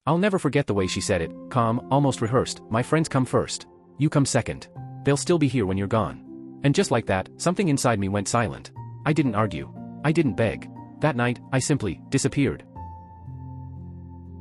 I'll never forget the way she said it, calm, almost rehearsed. My friends come first. You come second. They'll still be here when you're gone. And just like that, something inside me went silent. I didn't argue. I didn't beg. That night, I simply disappeared.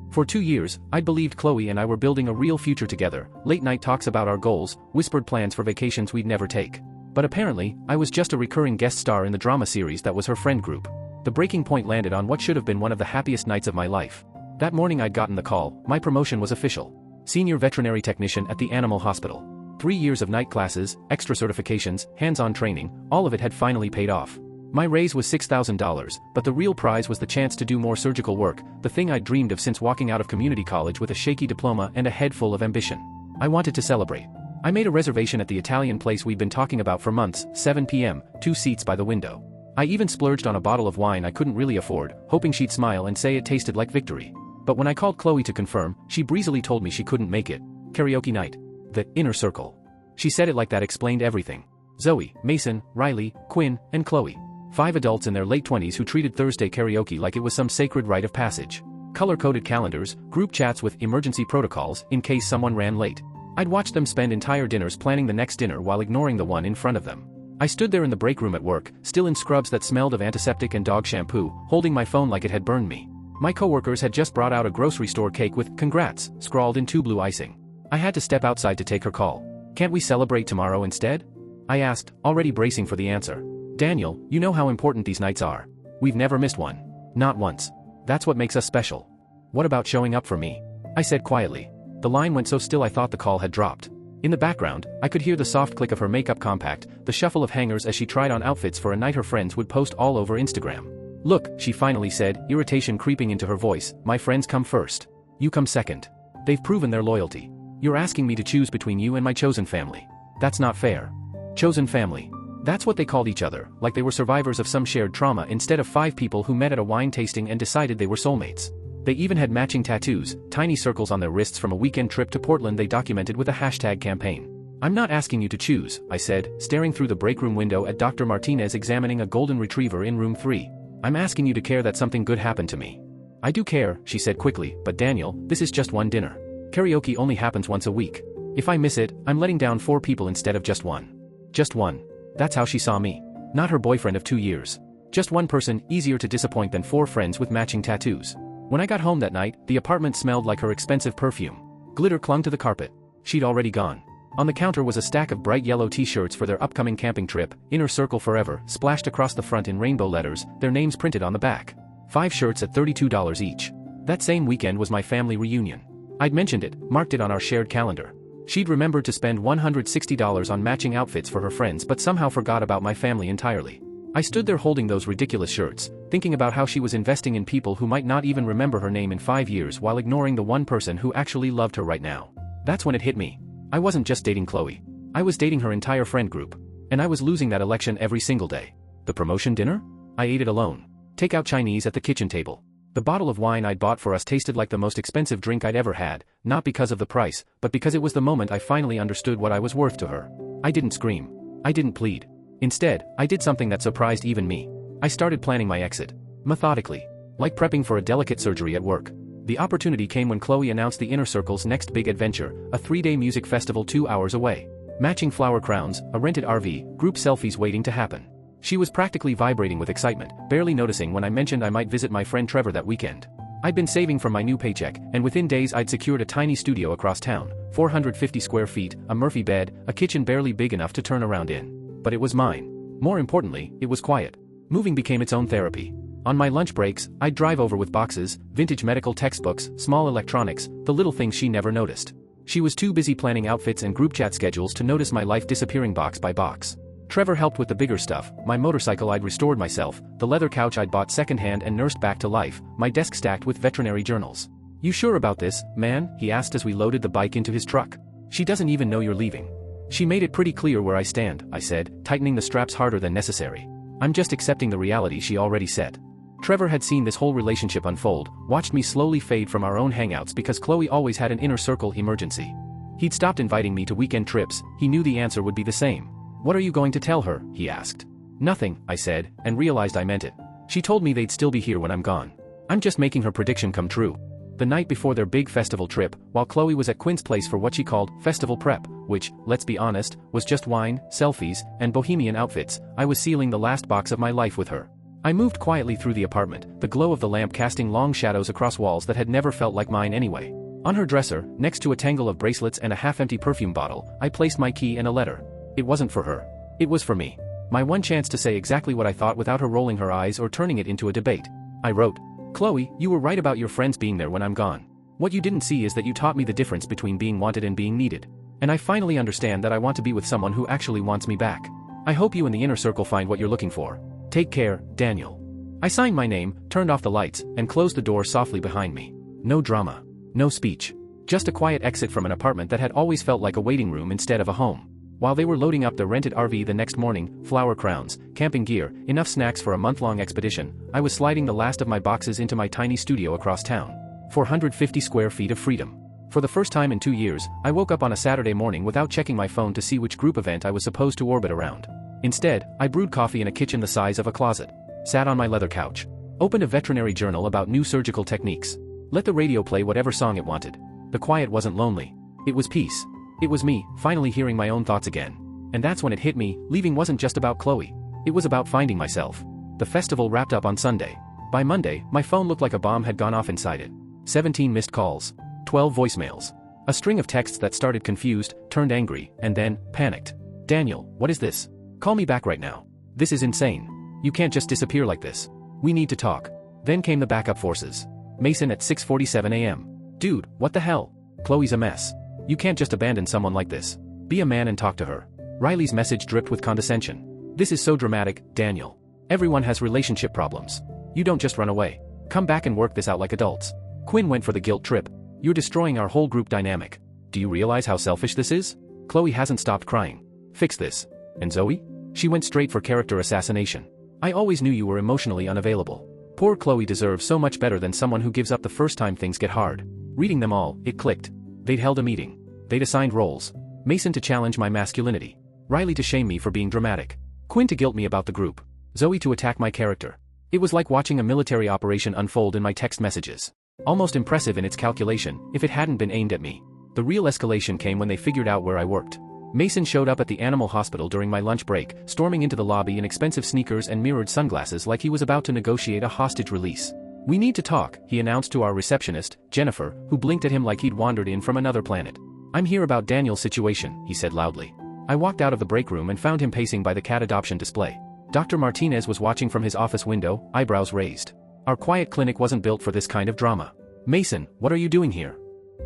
For 2 years, I'd believed Chloe and I were building a real future together, late night talks about our goals, whispered plans for vacations we'd never take. But apparently, I was just a recurring guest star in the drama series that was her friend group. The breaking point landed on what should have been one of the happiest nights of my life. That morning I'd gotten the call, my promotion was official. Senior veterinary technician at the animal hospital. 3 years of night classes, extra certifications, hands-on training, all of it had finally paid off. My raise was $6,000, but the real prize was the chance to do more surgical work, the thing I'd dreamed of since walking out of community college with a shaky diploma and a head full of ambition. I wanted to celebrate. I made a reservation at the Italian place we'd been talking about for months, 7 p.m., 2 seats by the window. I even splurged on a bottle of wine I couldn't really afford, hoping she'd smile and say it tasted like victory. But when I called Chloe to confirm, she breezily told me she couldn't make it. Karaoke night. The inner circle. She said it like that explained everything. Zoe, Mason, Riley, Quinn, and Chloe. 5 adults in their late 20s who treated Thursday karaoke like it was some sacred rite of passage. Color-coded calendars, group chats with emergency protocols in case someone ran late. I'd watched them spend entire dinners planning the next dinner while ignoring the one in front of them. I stood there in the break room at work, still in scrubs that smelled of antiseptic and dog shampoo, holding my phone like it had burned me. My coworkers had just brought out a grocery store cake with "Congrats" scrawled in 2 blue icing. I had to step outside to take her call. "Can't we celebrate tomorrow instead?" I asked, already bracing for the answer. "Daniel, you know how important these nights are. We've never missed one. Not once. That's what makes us special. What about showing up for me?" I said quietly. The line went so still I thought the call had dropped. In the background, I could hear the soft click of her makeup compact, the shuffle of hangers as she tried on outfits for a night her friends would post all over Instagram. "Look," she finally said, irritation creeping into her voice, "my friends come first. You come second. They've proven their loyalty. You're asking me to choose between you and my chosen family. That's not fair." Chosen family. That's what they called each other, like they were survivors of some shared trauma instead of 5 people who met at a wine tasting and decided they were soulmates. They even had matching tattoos, tiny circles on their wrists from a weekend trip to Portland they documented with a hashtag campaign. "I'm not asking you to choose," I said, staring through the break room window at Dr. Martinez examining a golden retriever in room 3. "I'm asking you to care that something good happened to me." "I do care," she said quickly, "but Daniel, this is just one dinner. Karaoke only happens once a week. If I miss it, I'm letting down 4 people instead of just one." Just one. That's how she saw me. Not her boyfriend of 2 years. Just one person, easier to disappoint than 4 friends with matching tattoos. When I got home that night, the apartment smelled like her expensive perfume. Glitter clung to the carpet. She'd already gone. On the counter was a stack of bright yellow t-shirts for their upcoming camping trip, Inner Circle Forever, splashed across the front in rainbow letters, their names printed on the back. 5 shirts at $32 each. That same weekend was my family reunion. I'd mentioned it, marked it on our shared calendar. She'd remembered to spend $160 on matching outfits for her friends but somehow forgot about my family entirely. I stood there holding those ridiculous shirts, thinking about how she was investing in people who might not even remember her name in 5 years while ignoring the one person who actually loved her right now. That's when it hit me. I wasn't just dating Chloe. I was dating her entire friend group. And I was losing that election every single day. The promotion dinner? I ate it alone. Take-out Chinese at the kitchen table. The bottle of wine I'd bought for us tasted like the most expensive drink I'd ever had, not because of the price, but because it was the moment I finally understood what I was worth to her. I didn't scream. I didn't plead. Instead, I did something that surprised even me. I started planning my exit. Methodically. Like prepping for a delicate surgery at work. The opportunity came when Chloe announced the Inner Circle's next big adventure, a 3-day music festival 2 hours away. Matching flower crowns, a rented RV, group selfies waiting to happen. She was practically vibrating with excitement, barely noticing when I mentioned I might visit my friend Trevor that weekend. I'd been saving from my new paycheck, and within days I'd secured a tiny studio across town, 450 square feet, a Murphy bed, a kitchen barely big enough to turn around in. But it was mine. More importantly, it was quiet. Moving became its own therapy. On my lunch breaks, I'd drive over with boxes, vintage medical textbooks, small electronics, the little things she never noticed. She was too busy planning outfits and group chat schedules to notice my life disappearing box by box. Trevor helped with the bigger stuff, my motorcycle I'd restored myself, the leather couch I'd bought secondhand and nursed back to life, my desk stacked with veterinary journals. "You sure about this, man?" he asked as we loaded the bike into his truck. "She doesn't even know you're leaving." "She made it pretty clear where I stand," I said, tightening the straps harder than necessary. "I'm just accepting the reality she already set." Trevor had seen this whole relationship unfold, watched me slowly fade from our own hangouts because Chloe always had an inner circle emergency. He'd stopped inviting me to weekend trips, he knew the answer would be the same. "What are you going to tell her?" he asked. "Nothing," I said, and realized I meant it. She told me they'd still be here when I'm gone. I'm just making her prediction come true. The night before their big festival trip, while Chloe was at Quinn's place for what she called festival prep, which, let's be honest, was just wine, selfies, and bohemian outfits, I was sealing the last box of my life with her. I moved quietly through the apartment, the glow of the lamp casting long shadows across walls that had never felt like mine anyway. On her dresser, next to a tangle of bracelets and a half-empty perfume bottle, I placed my key and a letter. It wasn't for her. It was for me. My one chance to say exactly what I thought without her rolling her eyes or turning it into a debate. I wrote, "Chloe, you were right about your friends being there when I'm gone. What you didn't see is that you taught me the difference between being wanted and being needed. And I finally understand that I want to be with someone who actually wants me back. I hope you and the inner circle find what you're looking for. Take care, Daniel." I signed my name, turned off the lights, and closed the door softly behind me. No drama. No speech. Just a quiet exit from an apartment that had always felt like a waiting room instead of a home. While they were loading up their rented RV the next morning, flower crowns, camping gear, enough snacks for a month-long expedition, I was sliding the last of my boxes into my tiny studio across town. 450 square feet of freedom. For the first time in 2 years, I woke up on a Saturday morning without checking my phone to see which group event I was supposed to orbit around. Instead, I brewed coffee in a kitchen the size of a closet. Sat on my leather couch. Opened a veterinary journal about new surgical techniques. Let the radio play whatever song it wanted. The quiet wasn't lonely. It was peace. It was me, finally hearing my own thoughts again. And that's when it hit me, leaving wasn't just about Chloe. It was about finding myself. The festival wrapped up on Sunday. By Monday, my phone looked like a bomb had gone off inside it. 17 missed calls. 12 voicemails. A string of texts that started confused, turned angry, and then, panicked. "Daniel, what is this? Call me back right now. This is insane. You can't just disappear like this. We need to talk." Then came the backup forces. Mason at 6:47 a.m. "Dude, what the hell? Chloe's a mess. You can't just abandon someone like this. Be a man and talk to her." Riley's message dripped with condescension. "This is so dramatic, Daniel. Everyone has relationship problems. You don't just run away. Come back and work this out like adults." Quinn went for the guilt trip. "You're destroying our whole group dynamic. Do you realize how selfish this is? Chloe hasn't stopped crying. Fix this. And Zoe? She went straight for character assassination. I always knew you were emotionally unavailable. Poor Chloe deserves so much better than someone who gives up the first time things get hard." Reading them all, it clicked. They'd held a meeting. They'd assigned roles. Mason to challenge my masculinity. Riley to shame me for being dramatic. Quinn to guilt me about the group. Zoe to attack my character. It was like watching a military operation unfold in my text messages. Almost impressive in its calculation, if it hadn't been aimed at me. The real escalation came when they figured out where I worked. Mason showed up at the animal hospital during my lunch break, storming into the lobby in expensive sneakers and mirrored sunglasses like he was about to negotiate a hostage release. "We need to talk," he announced to our receptionist, Jennifer, who blinked at him like he'd wandered in from another planet. "I'm here about Daniel's situation," he said loudly. I walked out of the break room and found him pacing by the cat adoption display. Dr. Martinez was watching from his office window, eyebrows raised. Our quiet clinic wasn't built for this kind of drama. "Mason, what are you doing here?"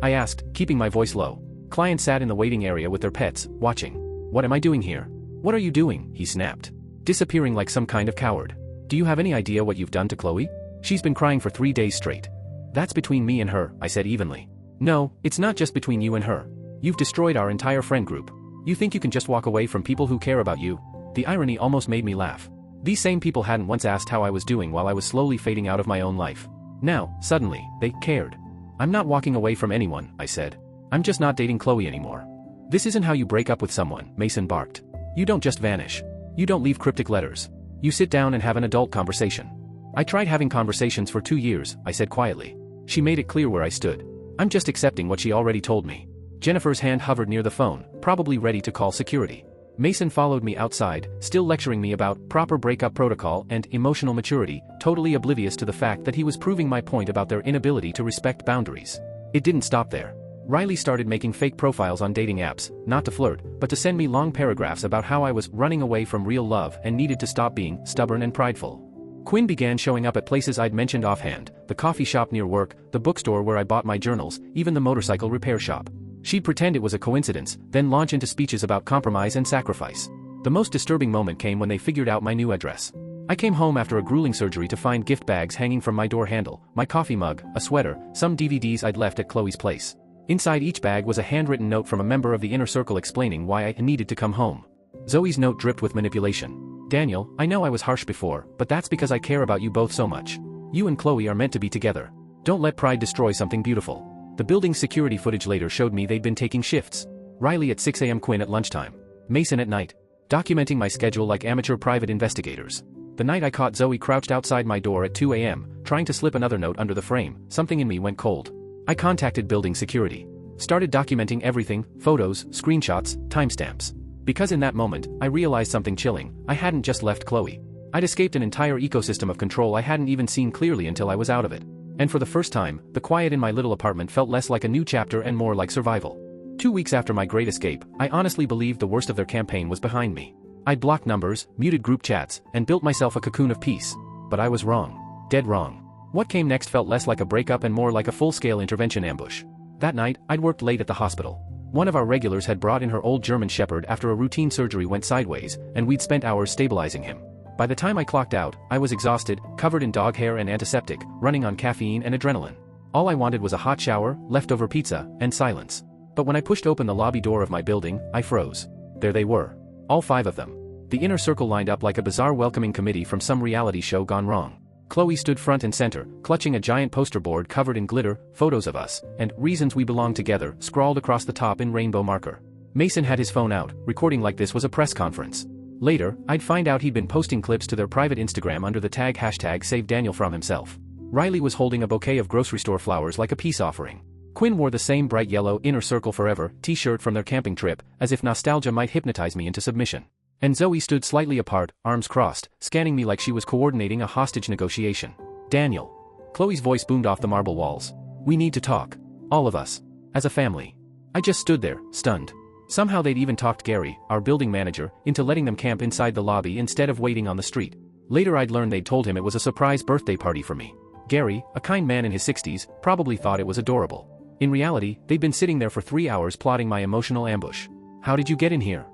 I asked, keeping my voice low. Clients sat in the waiting area with their pets, watching. "What am I doing here?" "What are you doing?" he snapped. "Disappearing like some kind of coward. Do you have any idea what you've done to Chloe? She's been crying for 3 days straight." "That's between me and her," I said evenly. "No, it's not just between you and her. You've destroyed our entire friend group. You think you can just walk away from people who care about you?" The irony almost made me laugh. These same people hadn't once asked how I was doing while I was slowly fading out of my own life. Now, suddenly, they cared. "I'm not walking away from anyone," I said. "I'm just not dating Chloe anymore." "This isn't how you break up with someone," Mason barked. "You don't just vanish. You don't leave cryptic letters. You sit down and have an adult conversation." "I tried having conversations for 2 years," I said quietly. She made it clear where I stood. "I'm just accepting what she already told me." Jennifer's hand hovered near the phone, probably ready to call security. Mason followed me outside, still lecturing me about proper breakup protocol and emotional maturity, totally oblivious to the fact that he was proving my point about their inability to respect boundaries. It didn't stop there. Riley started making fake profiles on dating apps, not to flirt, but to send me long paragraphs about how I was running away from real love and needed to stop being stubborn and prideful. Quinn began showing up at places I'd mentioned offhand, the coffee shop near work, the bookstore where I bought my journals, even the motorcycle repair shop. She'd pretend it was a coincidence, then launch into speeches about compromise and sacrifice. The most disturbing moment came when they figured out my new address. I came home after a grueling surgery to find gift bags hanging from my door handle, my coffee mug, a sweater, some DVDs I'd left at Chloe's place. Inside each bag was a handwritten note from a member of the inner circle explaining why I needed to come home. Zoe's note dripped with manipulation. "Daniel, I know I was harsh before, but that's because I care about you both so much. You and Chloe are meant to be together. Don't let pride destroy something beautiful." The building's security footage later showed me they'd been taking shifts. Riley at 6 a.m., Quinn at lunchtime. Mason at night. Documenting my schedule like amateur private investigators. The night I caught Zoe crouched outside my door at 2 a.m., trying to slip another note under the frame, something in me went cold. I contacted building security. Started documenting everything, photos, screenshots, timestamps. Because in that moment, I realized something chilling. I hadn't just left Chloe. I'd escaped an entire ecosystem of control I hadn't even seen clearly until I was out of it. And for the first time, the quiet in my little apartment felt less like a new chapter and more like survival. 2 weeks after my great escape, I honestly believed the worst of their campaign was behind me. I'd blocked numbers, muted group chats, and built myself a cocoon of peace. But I was wrong. Dead wrong. What came next felt less like a breakup and more like a full-scale intervention ambush. That night, I'd worked late at the hospital. One of our regulars had brought in her old German Shepherd after a routine surgery went sideways, and we'd spent hours stabilizing him. By the time I clocked out, I was exhausted, covered in dog hair and antiseptic, running on caffeine and adrenaline. All I wanted was a hot shower, leftover pizza, and silence. But when I pushed open the lobby door of my building, I froze. There they were. All 5 of them. The inner circle lined up like a bizarre welcoming committee from some reality show gone wrong. Chloe stood front and center, clutching a giant poster board covered in glitter, photos of us, and "Reasons We Belong Together" scrawled across the top in rainbow marker. Mason had his phone out, recording like this was a press conference. Later, I'd find out he'd been posting clips to their private Instagram under the tag #SaveDanielFromHimself. Riley was holding a bouquet of grocery store flowers like a peace offering. Quinn wore the same bright yellow "Inner Circle Forever" t-shirt from their camping trip, as if nostalgia might hypnotize me into submission. And Zoe stood slightly apart, arms crossed, scanning me like she was coordinating a hostage negotiation. "Daniel." Chloe's voice boomed off the marble walls. "We need to talk. All of us. As a family." I just stood there, stunned. Somehow they'd even talked Gary, our building manager, into letting them camp inside the lobby instead of waiting on the street. Later I'd learned they'd told him it was a surprise birthday party for me. Gary, a kind man in his 60s, probably thought it was adorable. In reality, they'd been sitting there for 3 hours plotting my emotional ambush. "How did you get in here?"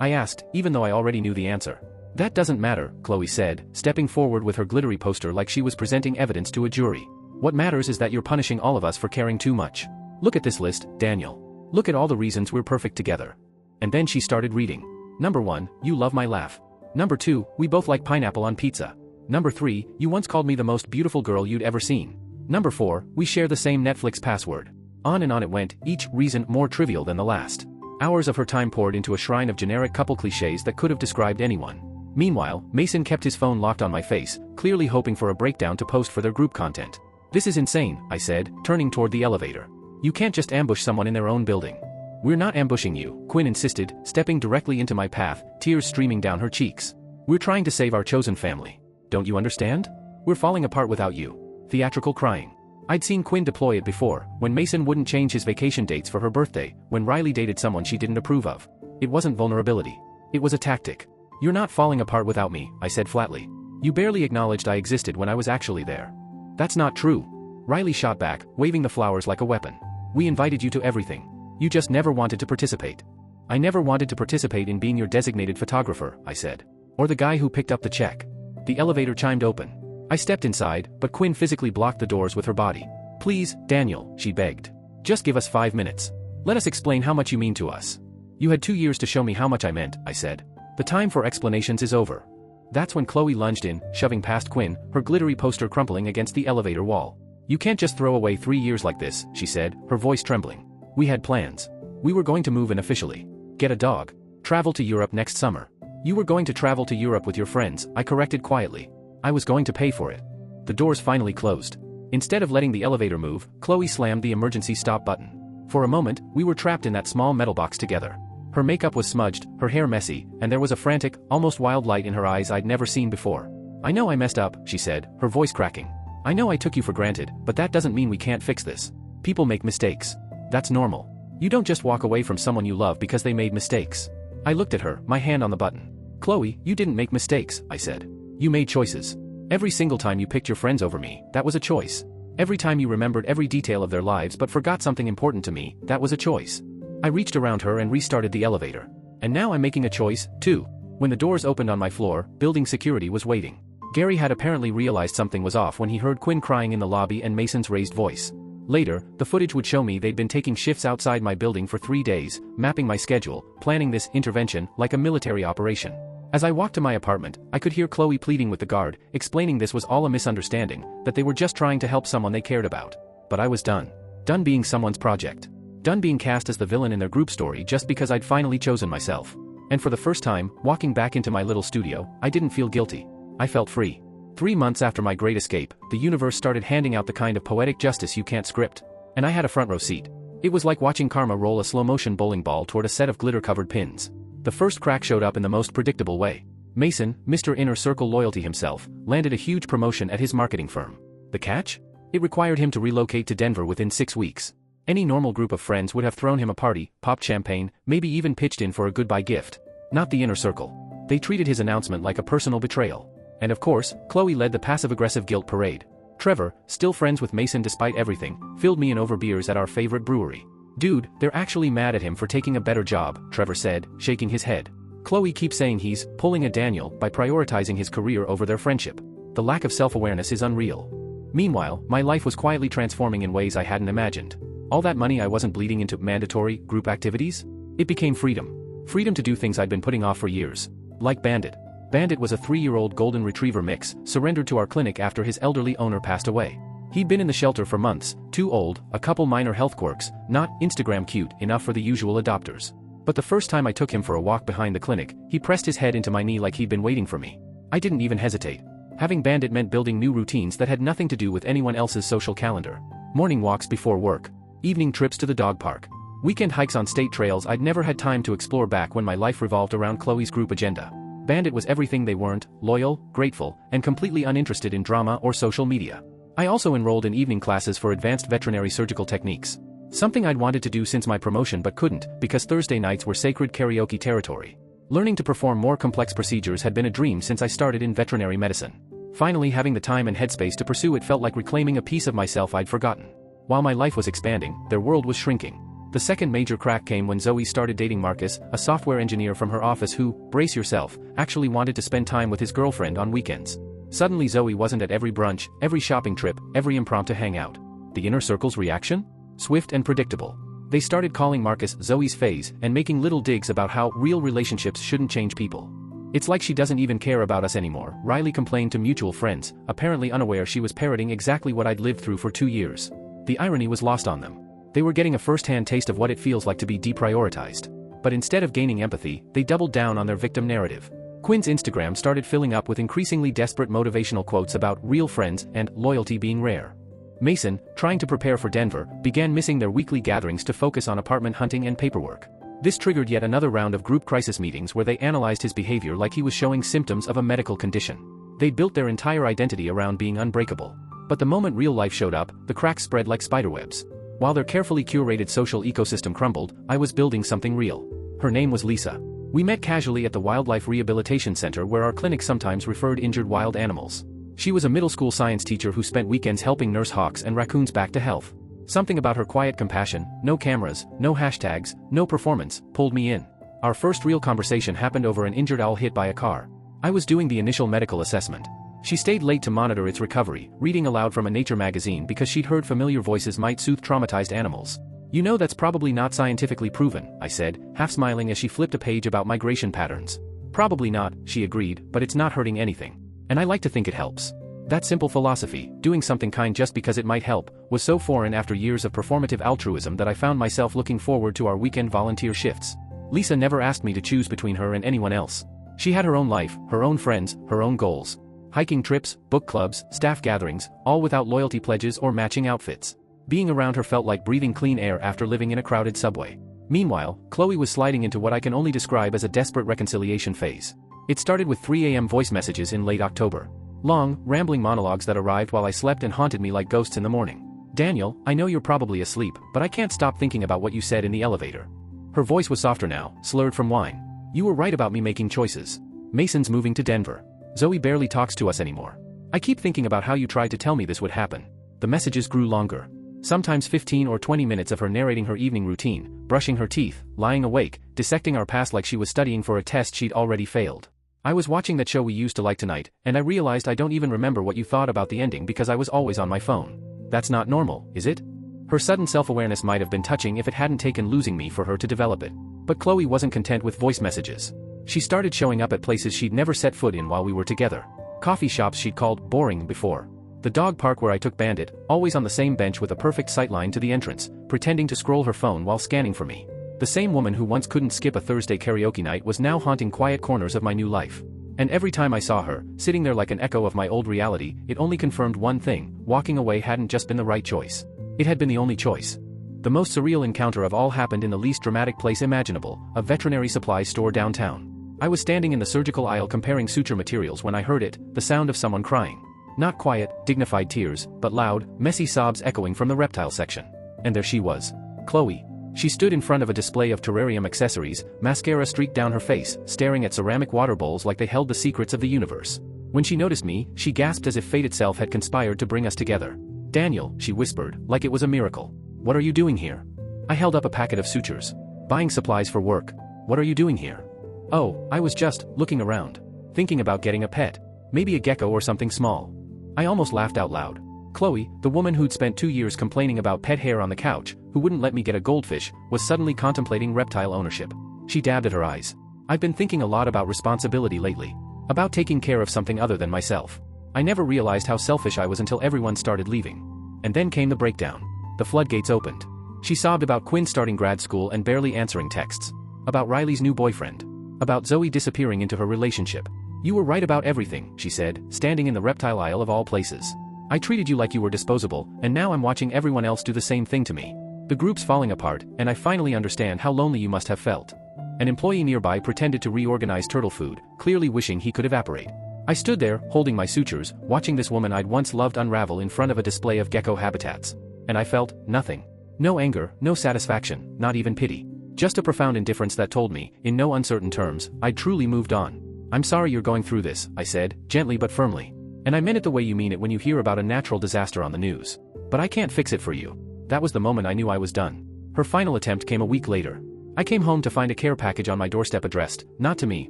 I asked, even though I already knew the answer. "That doesn't matter," Chloe said, stepping forward with her glittery poster like she was presenting evidence to a jury. "What matters is that you're punishing all of us for caring too much. Look at this list, Daniel. Look at all the reasons we're perfect together." And then she started reading. "Number 1, you love my laugh. Number 2, we both like pineapple on pizza. Number 3, you once called me the most beautiful girl you'd ever seen. Number 4, we share the same Netflix password." On and on it went, each reason more trivial than the last. Hours of her time poured into a shrine of generic couple cliches that could have described anyone. Meanwhile, Mason kept his phone locked on my face, clearly hoping for a breakdown to post for their group content. "This is insane," I said, turning toward the elevator. "You can't just ambush someone in their own building." "We're not ambushing you," Quinn insisted, stepping directly into my path, tears streaming down her cheeks. "We're trying to save our chosen family. Don't you understand? We're falling apart without you." Theatrical crying. I'd seen Quinn deploy it before, when Mason wouldn't change his vacation dates for her birthday, when Riley dated someone she didn't approve of. It wasn't vulnerability. It was a tactic. "You're not falling apart without me," I said flatly. "You barely acknowledged I existed when I was actually there." "That's not true." Riley shot back, waving the flowers like a weapon. "We invited you to everything. You just never wanted to participate." "I never wanted to participate in being your designated photographer," I said. "Or the guy who picked up the check." The elevator chimed open. I stepped inside, but Quinn physically blocked the doors with her body. "Please, Daniel," she begged. "Just give us 5 minutes. Let us explain how much you mean to us." "You had 2 years to show me how much I meant," I said. "The time for explanations is over." That's when Chloe lunged in, shoving past Quinn, her glittery poster crumpling against the elevator wall. "You can't just throw away 3 years like this," she said, her voice trembling. "We had plans. We were going to move in officially. Get a dog. Travel to Europe next summer." "You were going to travel to Europe with your friends," I corrected quietly. "I was going to pay for it." The doors finally closed. Instead of letting the elevator move, Chloe slammed the emergency stop button. For a moment, we were trapped in that small metal box together. Her makeup was smudged, her hair messy, and there was a frantic, almost wild light in her eyes I'd never seen before. "I know I messed up," she said, her voice cracking. "I know I took you for granted, but that doesn't mean we can't fix this. People make mistakes. That's normal. You don't just walk away from someone you love because they made mistakes." I looked at her, my hand on the button. "Chloe, you didn't make mistakes," I said. "You made choices. Every single time you picked your friends over me, that was a choice. Every time you remembered every detail of their lives but forgot something important to me, that was a choice." I reached around her and restarted the elevator. "And now I'm making a choice, too." When the doors opened on my floor, building security was waiting. Gary had apparently realized something was off when he heard Quinn crying in the lobby and Mason's raised voice. Later, the footage would show me they'd been taking shifts outside my building for 3 days, mapping my schedule, planning this intervention like a military operation. As I walked to my apartment, I could hear Chloe pleading with the guard, explaining this was all a misunderstanding, that they were just trying to help someone they cared about. But I was done. Done being someone's project. Done being cast as the villain in their group story just because I'd finally chosen myself. And for the first time, walking back into my little studio, I didn't feel guilty. I felt free. 3 months after my great escape, the universe started handing out the kind of poetic justice you can't script. and I had a front row seat. It was like watching karma roll a slow-motion bowling ball toward a set of glitter-covered pins. The first crack showed up in the most predictable way. Mason, Mr. Inner Circle Loyalty himself, landed a huge promotion at his marketing firm. The catch? It required him to relocate to Denver within 6 weeks. Any normal group of friends would have thrown him a party, popped champagne, maybe even pitched in for a goodbye gift. Not the Inner Circle. They treated his announcement like a personal betrayal. And of course, Chloe led the passive-aggressive guilt parade. Trevor, still friends with Mason despite everything, filled me in over beers at our favorite brewery. Dude, they're actually mad at him for taking a better job, Trevor said, shaking his head. Chloe keeps saying he's pulling a Daniel by prioritizing his career over their friendship. The lack of self-awareness is unreal. Meanwhile, my life was quietly transforming in ways I hadn't imagined. All that money I wasn't bleeding into mandatory, group activities? It became freedom. Freedom to do things I'd been putting off for years. Like Bandit. Bandit was a 3-year-old golden retriever mix, surrendered to our clinic after his elderly owner passed away. He'd been in the shelter for months, too old, a couple minor health quirks, not Instagram cute enough for the usual adopters. But the first time I took him for a walk behind the clinic, he pressed his head into my knee like he'd been waiting for me. I didn't even hesitate. Having Bandit meant building new routines that had nothing to do with anyone else's social calendar. Morning walks before work. Evening trips to the dog park. Weekend hikes on state trails I'd never had time to explore back when my life revolved around Chloe's group agenda. Bandit was everything they weren't: loyal, grateful, and completely uninterested in drama or social media. I also enrolled in evening classes for advanced veterinary surgical techniques. Something I'd wanted to do since my promotion but couldn't, because Thursday nights were sacred karaoke territory. Learning to perform more complex procedures had been a dream since I started in veterinary medicine. Finally having the time and headspace to pursue it felt like reclaiming a piece of myself I'd forgotten. While my life was expanding, their world was shrinking. The second major crack came when Zoe started dating Marcus, a software engineer from her office who, brace yourself, actually wanted to spend time with his girlfriend on weekends. Suddenly Zoe wasn't at every brunch, every shopping trip, every impromptu hangout. The Inner Circle's reaction? Swift and predictable. They started calling Marcus Zoe's phase and making little digs about how real relationships shouldn't change people. It's like she doesn't even care about us anymore, Riley complained to mutual friends, apparently unaware she was parroting exactly what I'd lived through for 2 years. The irony was lost on them. They were getting a first-hand taste of what it feels like to be deprioritized. But instead of gaining empathy, they doubled down on their victim narrative. Quinn's Instagram started filling up with increasingly desperate motivational quotes about real friends and loyalty being rare. Mason, trying to prepare for Denver, began missing their weekly gatherings to focus on apartment hunting and paperwork. This triggered yet another round of group crisis meetings where they analyzed his behavior like he was showing symptoms of a medical condition. They'd built their entire identity around being unbreakable. But the moment real life showed up, the cracks spread like spiderwebs. While their carefully curated social ecosystem crumbled, I was building something real. Her name was Lisa. We met casually at the Wildlife Rehabilitation Center where our clinic sometimes referred injured wild animals. She was a middle school science teacher who spent weekends helping nurse hawks and raccoons back to health. Something about her quiet compassion, no cameras, no hashtags, no performance, pulled me in. Our first real conversation happened over an injured owl hit by a car. I was doing the initial medical assessment. She stayed late to monitor its recovery, reading aloud from a nature magazine because she'd heard familiar voices might soothe traumatized animals. You know that's probably not scientifically proven, I said, half smiling as she flipped a page about migration patterns. Probably not, she agreed, but it's not hurting anything. And I like to think it helps. That simple philosophy, doing something kind just because it might help, was so foreign after years of performative altruism that I found myself looking forward to our weekend volunteer shifts. Lisa never asked me to choose between her and anyone else. She had her own life, her own friends, her own goals. Hiking trips, book clubs, staff gatherings, all without loyalty pledges or matching outfits. Being around her felt like breathing clean air after living in a crowded subway. Meanwhile, Chloe was sliding into what I can only describe as a desperate reconciliation phase. It started with 3 a.m. voice messages in late October. Long, rambling monologues that arrived while I slept and haunted me like ghosts in the morning. Daniel, I know you're probably asleep, but I can't stop thinking about what you said in the elevator. Her voice was softer now, slurred from wine. You were right about me making choices. Mason's moving to Denver. Zoe barely talks to us anymore. I keep thinking about how you tried to tell me this would happen. The messages grew longer. Sometimes 15 or 20 minutes of her narrating her evening routine, brushing her teeth, lying awake, dissecting our past like she was studying for a test she'd already failed. I was watching that show we used to like tonight, and I realized I don't even remember what you thought about the ending because I was always on my phone. That's not normal, is it? Her sudden self-awareness might have been touching if it hadn't taken losing me for her to develop it. But Chloe wasn't content with voice messages. She started showing up at places she'd never set foot in while we were together. Coffee shops she'd called boring before. The dog park where I took Bandit, always on the same bench with a perfect sightline to the entrance, pretending to scroll her phone while scanning for me. The same woman who once couldn't skip a Thursday karaoke night was now haunting quiet corners of my new life. And every time I saw her, sitting there like an echo of my old reality, it only confirmed one thing: walking away hadn't just been the right choice. It had been the only choice. The most surreal encounter of all happened in the least dramatic place imaginable, a veterinary supply store downtown. I was standing in the surgical aisle comparing suture materials when I heard it, the sound of someone crying. Not quiet, dignified tears, but loud, messy sobs echoing from the reptile section. And there she was. Chloe. She stood in front of a display of terrarium accessories, mascara streaked down her face, staring at ceramic water bowls like they held the secrets of the universe. When she noticed me, she gasped as if fate itself had conspired to bring us together. "Daniel," she whispered, like it was a miracle. "What are you doing here?" I held up a packet of sutures. "Buying supplies for work. What are you doing here?" "Oh, I was just looking around. Thinking about getting a pet. Maybe a gecko or something small." I almost laughed out loud. Chloe, the woman who'd spent 2 years complaining about pet hair on the couch, who wouldn't let me get a goldfish, was suddenly contemplating reptile ownership. She dabbed at her eyes. "I've been thinking a lot about responsibility lately. About taking care of something other than myself. I never realized how selfish I was until everyone started leaving. And then came the breakdown. The floodgates opened." She sobbed about Quinn starting grad school and barely answering texts. About Riley's new boyfriend. About Zoe disappearing into her relationship. "You were right about everything," she said, standing in the reptile aisle of all places. "I treated you like you were disposable, and now I'm watching everyone else do the same thing to me. The group's falling apart, and I finally understand how lonely you must have felt." An employee nearby pretended to reorganize turtle food, clearly wishing he could evaporate. I stood there, holding my sutures, watching this woman I'd once loved unravel in front of a display of gecko habitats. And I felt nothing. No anger, no satisfaction, not even pity. Just a profound indifference that told me, in no uncertain terms, I'd truly moved on. "I'm sorry you're going through this," I said, gently but firmly. "And I meant it the way you mean it when you hear about a natural disaster on the news. But I can't fix it for you." That was the moment I knew I was done. Her final attempt came a week later. I came home to find a care package on my doorstep addressed, not to me,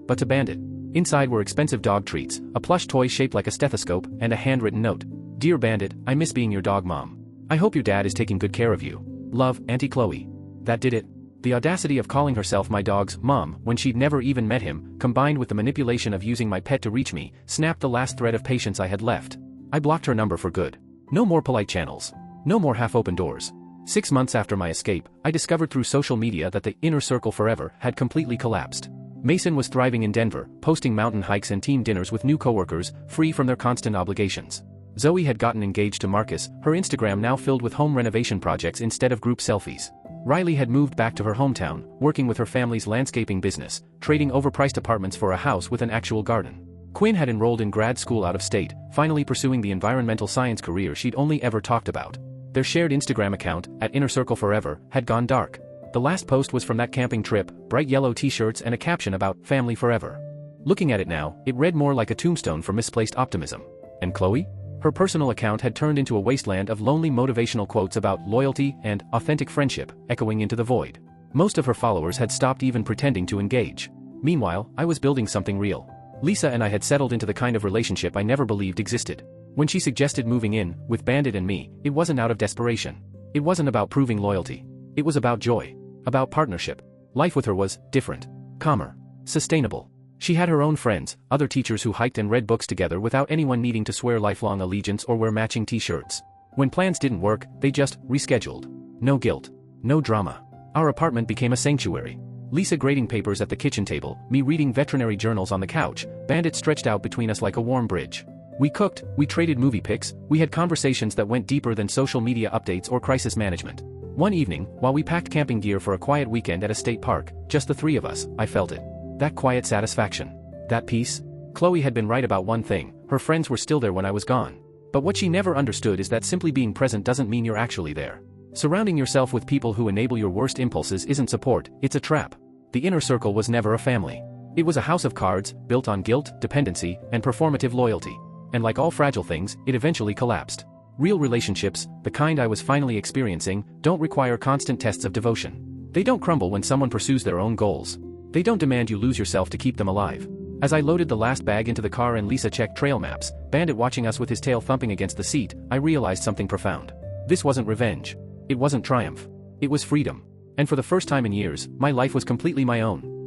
but to Bandit. Inside were expensive dog treats, a plush toy shaped like a stethoscope, and a handwritten note. "Dear Bandit, I miss being your dog mom. I hope your dad is taking good care of you. Love, Auntie Chloe." That did it. The audacity of calling herself my dog's mom when she'd never even met him, combined with the manipulation of using my pet to reach me, snapped the last thread of patience I had left. I blocked her number for good. No more polite channels. No more half-open doors. 6 months after my escape, I discovered through social media that the inner circle forever had completely collapsed. Mason was thriving in Denver, posting mountain hikes and team dinners with new coworkers, free from their constant obligations. Zoe had gotten engaged to Marcus, her Instagram now filled with home renovation projects instead of group selfies. Riley had moved back to her hometown, working with her family's landscaping business, trading overpriced apartments for a house with an actual garden. Quinn had enrolled in grad school out of state, finally pursuing the environmental science career she'd only ever talked about. Their shared Instagram account, @InnerCircleForever, had gone dark. The last post was from that camping trip, bright yellow t-shirts and a caption about family forever. Looking at it now, it read more like a tombstone for misplaced optimism. And Chloe? Her personal account had turned into a wasteland of lonely motivational quotes about loyalty and authentic friendship, echoing into the void. Most of her followers had stopped even pretending to engage. Meanwhile, I was building something real. Lisa and I had settled into the kind of relationship I never believed existed. When she suggested moving in, with Bandit and me, it wasn't out of desperation. It wasn't about proving loyalty. It was about joy. About partnership. Life with her was different. Calmer. Sustainable. She had her own friends, other teachers who hiked and read books together without anyone needing to swear lifelong allegiance or wear matching t-shirts. When plans didn't work, they just rescheduled. No guilt. No drama. Our apartment became a sanctuary. Lisa grading papers at the kitchen table, me reading veterinary journals on the couch, Bandit stretched out between us like a warm bridge. We cooked, we traded movie pics, we had conversations that went deeper than social media updates or crisis management. One evening, while we packed camping gear for a quiet weekend at a state park, just the three of us, I felt it. That quiet satisfaction. That peace. Chloe had been right about one thing, her friends were still there when I was gone. But what she never understood is that simply being present doesn't mean you're actually there. Surrounding yourself with people who enable your worst impulses isn't support, it's a trap. The inner circle was never a family. It was a house of cards, built on guilt, dependency, and performative loyalty. And like all fragile things, it eventually collapsed. Real relationships, the kind I was finally experiencing, don't require constant tests of devotion. They don't crumble when someone pursues their own goals. They don't demand you lose yourself to keep them alive. As I loaded the last bag into the car and Lisa checked trail maps, Bandit watching us with his tail thumping against the seat, I realized something profound. This wasn't revenge. It wasn't triumph. It was freedom. And for the first time in years, my life was completely my own.